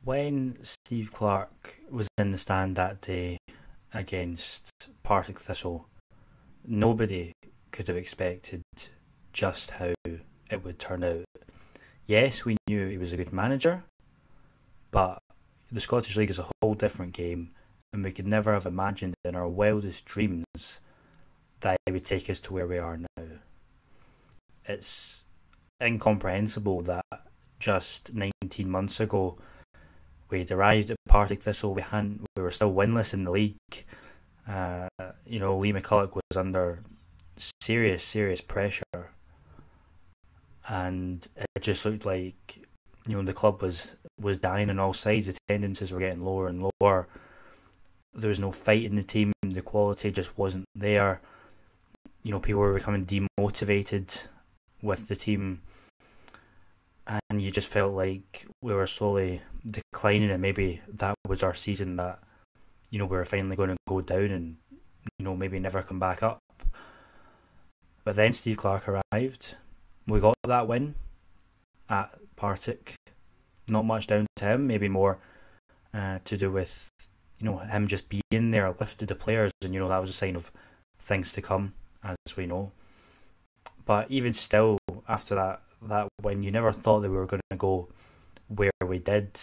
When Steve Clarke was in the stand that day against Partick Thistle, nobody could have expected just how it would turn out. Yes, we knew he was a good manager, but the Scottish League is a whole different game, and we could never have imagined in our wildest dreams that it would take us to where we are now. It's incomprehensible that just 19 months ago we'd arrived at Partick Thistle. We were still winless in the league. Lee McCulloch was under serious pressure, and it just looked like the club was dying on all sides. Attendances were getting lower and lower. There was no fight in the team. The quality just wasn't there. People were becoming demotivated with the team, and you just felt like we were slowly declining, and maybe that was our season, that we were finally going to go down and maybe never come back up. But then Steve Clarke arrived. We got that win at Partick. Not much down to him, maybe more to do with him just being there, lifted the players, and that was a sign of things to come, as we know. But even still, after that win, you never thought that we were going to go where we did.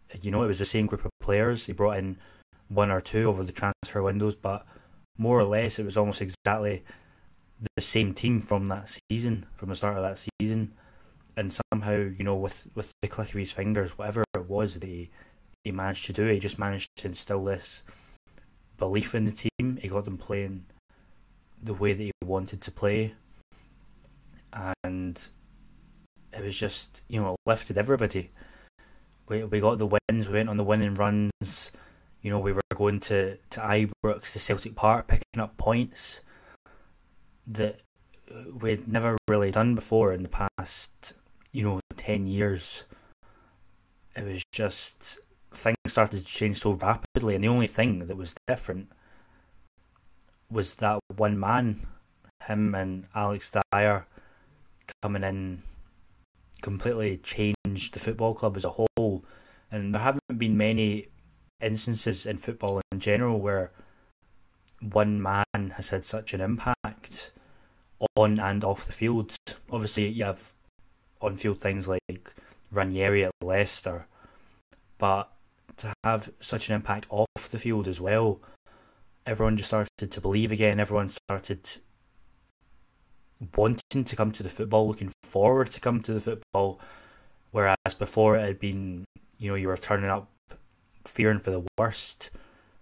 It was the same group of players. He brought in one or two over the transfer windows, but more or less it was almost exactly the same team from the start of that season. And somehow, with the click of his fingers, whatever it was that he managed to do, he just managed to instill this belief in the team. He got them playing the way that he wanted to play, and it was just, it lifted everybody. We got the wins, we went on the winning runs. We were going to Ibrox, to Celtic Park, picking up points that we'd never really done before in the past, 10 years. It was just, things started to change so rapidly, and the only thing that was different was that one man, him and Alex Dyer, coming in, completely changed the football club as a whole. And there haven't been many instances in football in general where one man has had such an impact on and off the field. Obviously, you have on-field things like Ranieri at Leicester, but to have such an impact off the field as well, everyone just started to believe again. Everyone started wanting to come to the football, looking forward to come to the football, whereas before it had been, you were turning up fearing for the worst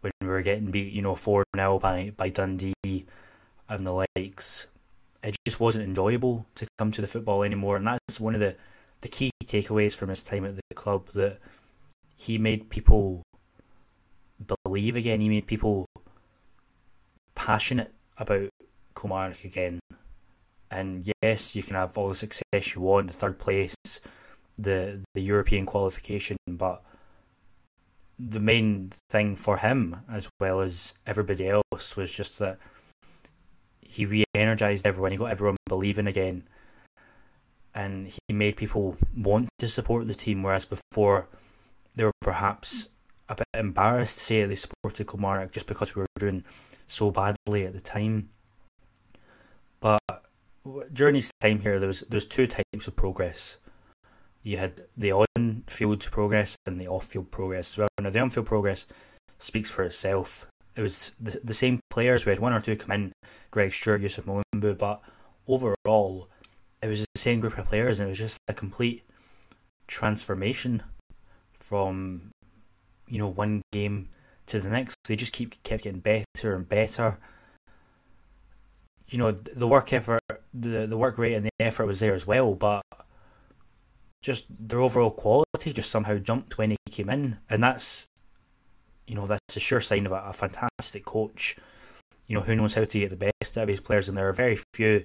when we were getting beat, 4-0 by Dundee and the likes. It just wasn't enjoyable to come to the football anymore, and that's one of the key takeaways from his time at the club, that he made people believe again. He made people passionate about Kilmarnock again. And yes, you can have all the success you want, the third place, the European qualification, but the main thing for him, as well as everybody else, was just that he re-energised everyone. He got everyone believing again, and he made people want to support the team, whereas before they were perhaps a bit embarrassed to say they supported Kilmarnock just because we were doing so badly at the time. But during his time here, there's two types of progress. You had the on-field progress and the off-field progress as well. Now, the on-field progress speaks for itself. It was the same players. We had one or two come in, Greg Stewart, Yusuf Malumbu, but overall, it was the same group of players, and it was just a complete transformation from, one game to the next. They just kept getting better and better. The work effort, the work rate and the effort was there as well, but just their overall quality just somehow jumped when he came in, and that's a sure sign of a fantastic coach, who knows how to get the best out of his players. And there are very few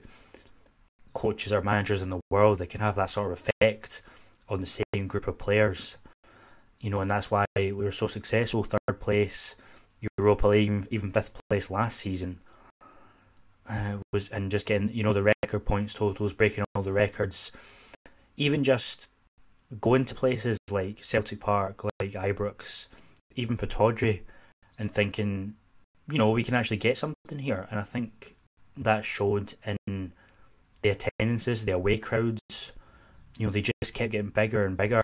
coaches or managers in the world that can have that sort of effect on the same group of players, and that's why we were so successful. Third place, Europa League, even fifth place last season. And just getting the record points totals, breaking all the records, even just going to places like Celtic Park, like Ibrox, even Pittodrie, and thinking, we can actually get something here. And I think that showed in the attendances, the away crowds. They just kept getting bigger and bigger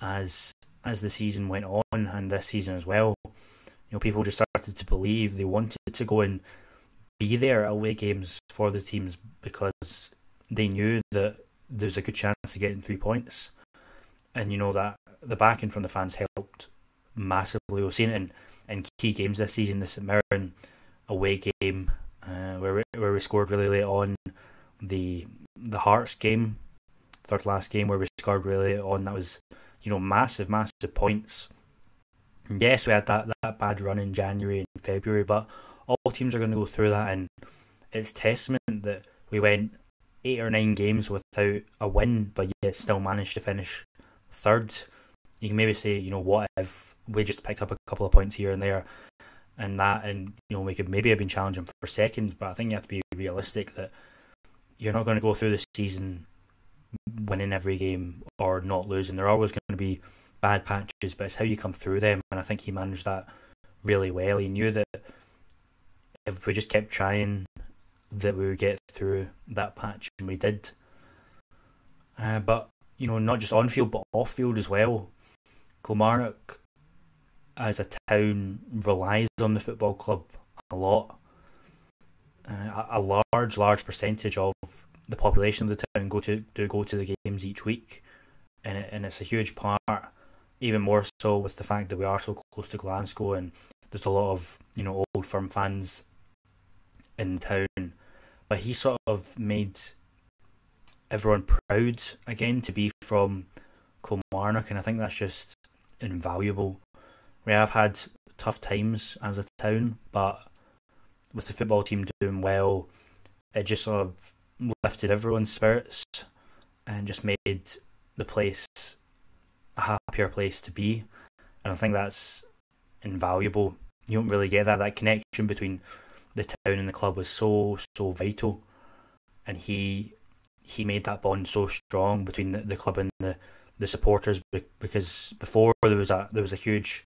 as the season went on, and this season as well. People just started to believe, they wanted to go and be there at away games for the teams because they knew that there's a good chance of getting 3 points. And that the backing from the fans helped massively. We've seen it in key games this season. The St Mirren away game, where we scored really late on. The Hearts game, third last game, where we scored really late on. That was massive points. And yes, we had that bad run in January and February, but all teams are going to go through that, and it's testament that we went 8 or 9 games without a win, but yet still managed to finish third. You can maybe say, what if we just picked up a couple of points here and there, and we could maybe have been challenging for second. But I think you have to be realistic that you're not going to go through the season winning every game or not losing. There are always going to be bad patches, but it's how you come through them, and I think he managed that really well. He knew that if we just kept trying, that we would get through that patch, and we did. But not just on field, but off field as well. Kilmarnock, as a town, relies on the football club a lot. A large percentage of the population of the town go to the games each week, and it's a huge part. Even more so with the fact that we are so close to Glasgow, and there's a lot of old firm fans in the town. But he sort of made everyone proud again to be from Kilmarnock, and I think that's just invaluable. We have had tough times as a town, but with the football team doing well, it just sort of lifted everyone's spirits and just made the place a happier place to be. And I think that's invaluable. You don't really get that connection between the town and the club was so vital, and he made that bond so strong between the club and the supporters, because before there was a huge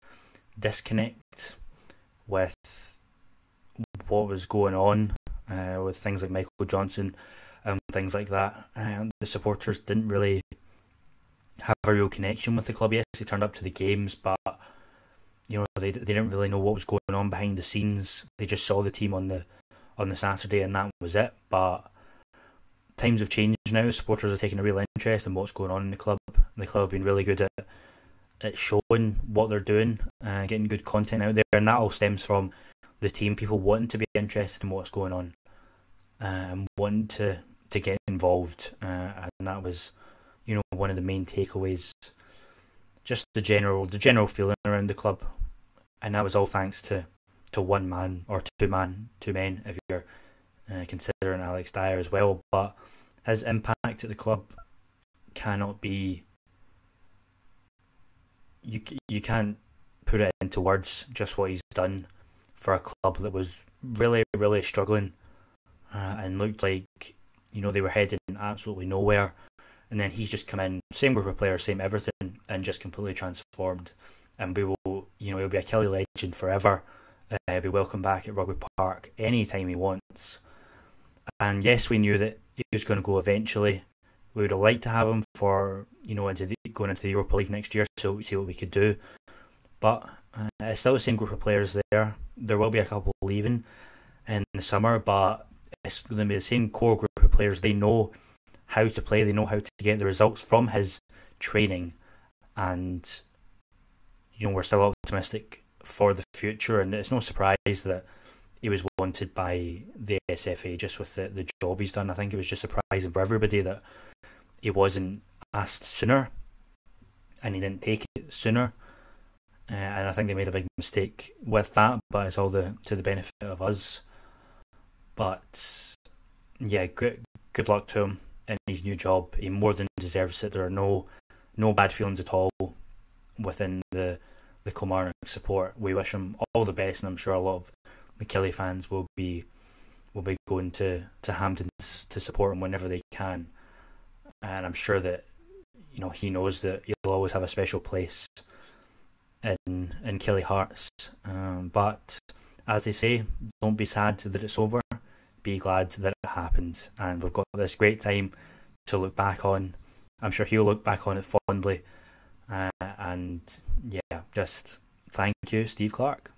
disconnect with what was going on with things like Michael Johnson and things like that. And the supporters didn't really have a real connection with the club. Yes, they turned up to the games, but they didn't really know what was going on behind the scenes. They just saw the team on the Saturday, and that was it. But times have changed now. Supporters are taking a real interest in what's going on in the club. The club have been really good at showing what they're doing, getting good content out there, and that all stems from the team, people wanting to be interested in what's going on, and wanting to get involved, and that was one of the main takeaways. Just the general feeling around the club, and that was all thanks to one man, or two men if you're considering Alex Dyer as well. But his impact at the club cannot be, you can't put it into words, just what he's done for a club that was really, really struggling, and looked like they were heading absolutely nowhere. And then he's just come in, same group of players, same everything, and just completely transformed. And we will, he'll be a Kelly legend forever. He'll be welcome back at Rugby Park anytime he wants. And yes, we knew that he was going to go eventually. We would have liked to have him for, going into the Europa League next year, so see what we could do. But it's still the same group of players there. There will be a couple leaving in the summer, but it's going to be the same core group of players. They know how to play, they know how to get the results from his training, and we're still optimistic for the future. And it's no surprise that he was wanted by the SFA just with the job he's done. I think it was just surprising for everybody that he wasn't asked sooner and he didn't take it sooner, and I think they made a big mistake with that, but it's all to the benefit of us. But yeah, good luck to him in his new job. He more than deserves it. There are no bad feelings at all within the Kilmarnock support. We wish him all the best, and I'm sure a lot of McKillie fans will be going to Hampden to support him whenever they can. And I'm sure that he knows that he'll always have a special place in Kelly hearts. But as they say, don't be sad that it's over. Be glad that it happened, and we've got this great time to look back on. I'm sure he'll look back on it fondly. And yeah, just thank you, Steve Clarke.